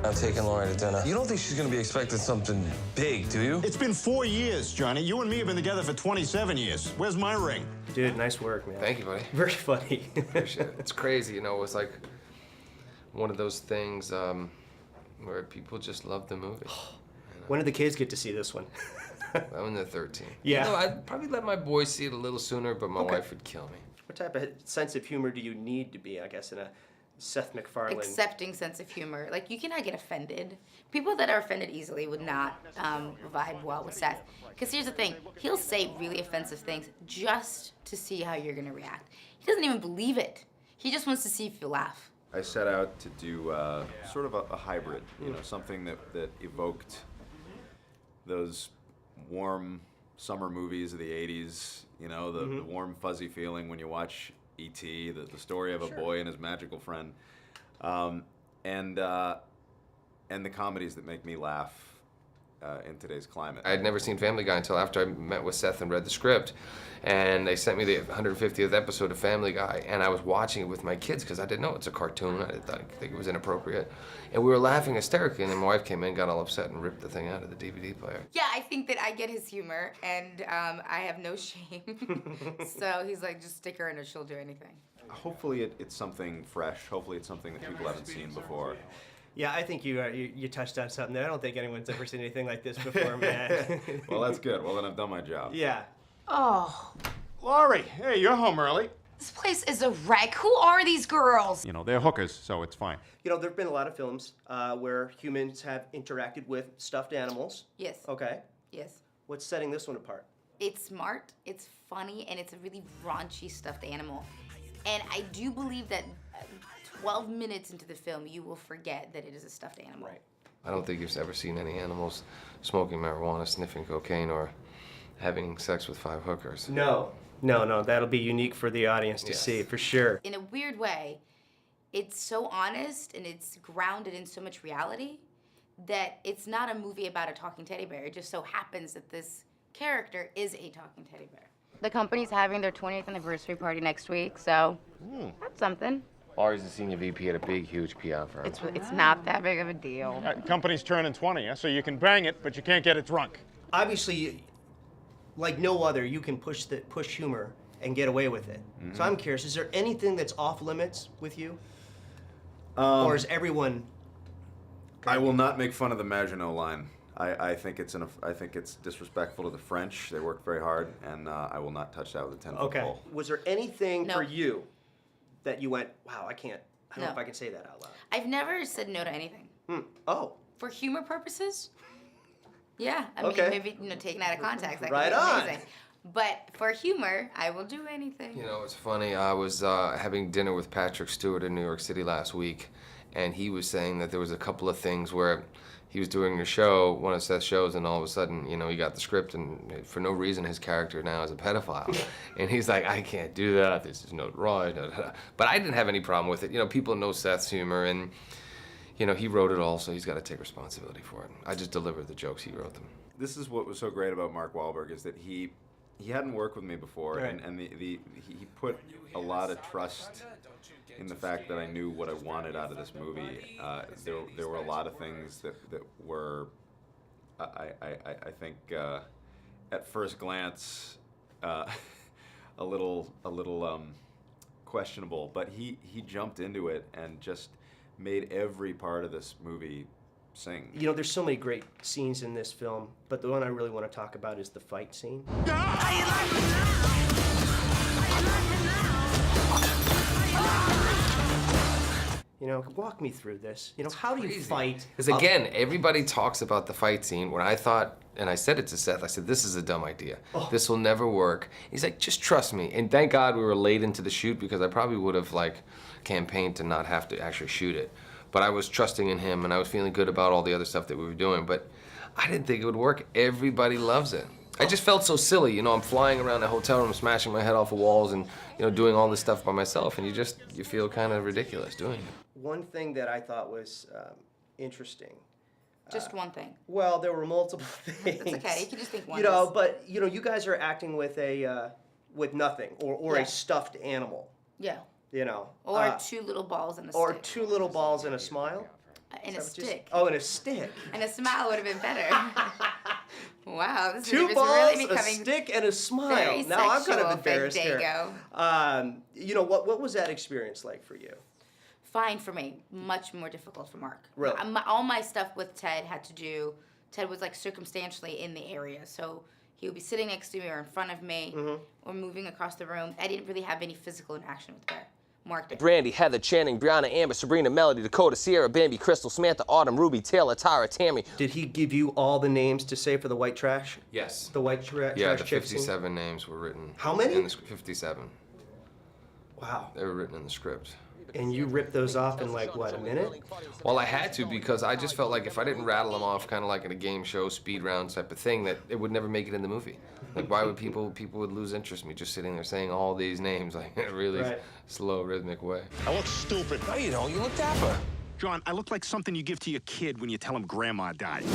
I'm taking Lauren to dinner. You don't think she's gonna be expecting something big, do you? It's been 4 years, Johnny. You and me have been together for 27 years. Where's my ring? Dude, nice work, man. Thank you, buddy. Very funny. Appreciate it. It's crazy, you know, it's like one of those things where people just love the movie. When did the kids get to see this one? When they're 13. Yeah. You know, I'd probably let my boys see it a little sooner, but my wife would kill me. What type of sense of humor do you need to be, I guess, in a Seth MacFarlane? Accepting sense of humor. Like, you cannot get offended. People that are offended easily would not vibe well with Seth. Because here's the thing, he'll say really offensive things just to see how you're gonna react. He doesn't even believe it. He just wants to see if you laugh. I set out to do sort of a hybrid, you know, something that evoked those warm summer movies of the 80s, you know, the warm fuzzy feeling when you watch E.T., the story of a boy and his magical friend, and the comedies that make me laugh in today's climate. I had never seen Family Guy until after I met with Seth and read the script. And they sent me the 150th episode of Family Guy, and I was watching it with my kids because I didn't know it's a cartoon. I think it was inappropriate. And we were laughing hysterically, and then my wife came in, got all upset, and ripped the thing out of the DVD player. Yeah, I think that I get his humor, and I have no shame. So he's like, just stick her in her, she'll do anything. Hopefully it's something fresh. Hopefully it's something that people haven't seen before. Yeah, I think you touched on something there. I don't think anyone's ever seen anything like this before, man. Well, that's good. Well, then I've done my job. Yeah. Oh. Laurie, hey, you're home early. This place is a wreck. Who are these girls? You know, they're hookers, so it's fine. You know, there have been a lot of films where humans have interacted with stuffed animals. Yes. Okay. Yes. What's setting this one apart? It's smart, it's funny, and it's a really raunchy stuffed animal. And I do believe that 12 minutes into the film, you will forget that it is a stuffed animal. Right. I don't think you've ever seen any animals smoking marijuana, sniffing cocaine, or having sex with 5 hookers. No, that'll be unique for the audience to see, for sure. In a weird way, it's so honest and it's grounded in so much reality that it's not a movie about a talking teddy bear. It just so happens that this character is a talking teddy bear. The company's having their 20th anniversary party next week, so that's something. Laurie's the senior VP at a big, huge PR firm. It's not that big of a deal. Company's turning 20, so you can bang it, but you can't get it drunk. Obviously, like no other, you can push humor and get away with it. So I'm curious, is there anything that's off limits with you? Or is everyone... I will not make fun of the Maginot line. I think it's disrespectful to the French. They worked very hard, and I will not touch that with a 10-foot pole. Was there anything No. for you that you went, wow, I don't know No. if I can say that out loud? I've never said no to anything. Oh. For humor purposes, yeah. I Okay. mean, maybe taken out of context, that Right could be on. amazing. But for humor, I will do anything. You know, it's funny. I was having dinner with Patrick Stewart in New York City last week, and he was saying that there was a couple of things where he was doing a show, one of Seth's shows, and all of a sudden, you know, he got the script, and for no reason, his character now is a pedophile. And he's like, I can't do that. This is not right. But I didn't have any problem with it. You know, people know Seth's humor, and, you know, he wrote it all, so he's got to take responsibility for it. I just delivered the jokes, he wrote them. This is what was so great about Mark Wahlberg, is that he hadn't worked with me before, Right. and he put a lot of trust in the fact that I knew what I wanted out of this movie. There were a lot of things that were, I think, at first glance, a little questionable. But he jumped into it and just made every part of this movie sing. You know, there's so many great scenes in this film, but the one I really want to talk about is the fight scene. You know, walk me through this. You know, how do you fight? Because again, everybody talks about the fight scene when I thought, and I said it to Seth, I said, this is a dumb idea. This will never work. He's like, just trust me. And thank God we were late into the shoot, because I probably would have campaigned to not have to actually shoot it. But I was trusting in him, and I was feeling good about all the other stuff that we were doing, but I didn't think it would work. Everybody loves it. I just felt so silly, you know, I'm flying around the hotel room, smashing my head off the walls, and, you know, doing all this stuff by myself, and you feel kind of ridiculous doing it. One thing that I thought was interesting. Just one thing. Well, there were multiple things. It's okay, you can just think one. You know, but, you know, you guys are acting with with nothing, or Yeah. a stuffed animal. Yeah. You know. Or two little balls and a Or stick. two little balls and a smile. And a stick. Oh, and a stick. And a smile would have been better. Wow, this Two is balls, really a becoming stick, and a smile. very Now I'm kind of sexual, embarrassed here. Fandango. You know, what was that experience like for you? Fine for me, much more difficult for Mark. Really? All my stuff with Ted had to do, Ted was like circumstantially in the area. So he would be sitting next to me or in front of me or moving across the room. I didn't really have any physical interaction with Bear. Mark did. Brandy, Heather, Channing, Brianna, Amber, Sabrina, Melody, Dakota, Sierra, Bambi, Crystal, Samantha, Autumn, Ruby, Taylor, Tara, Tammy. Did he give you all the names to say for the white trash? Yes. The white trash Yeah, the chip scene? 57 names were written. How many? In the 57. Wow. They were written in the script. And you ripped those off in like, what, a minute? Well, I had to because I just felt like if I didn't rattle them off kind of like in a game show, speed round type of thing, that it would never make it in the movie. Like, why would people would lose interest in me just sitting there saying all these names like in a really slow, rhythmic way. I look stupid. No, you don't. You look dapper. John, I look like something you give to your kid when you tell him grandma died.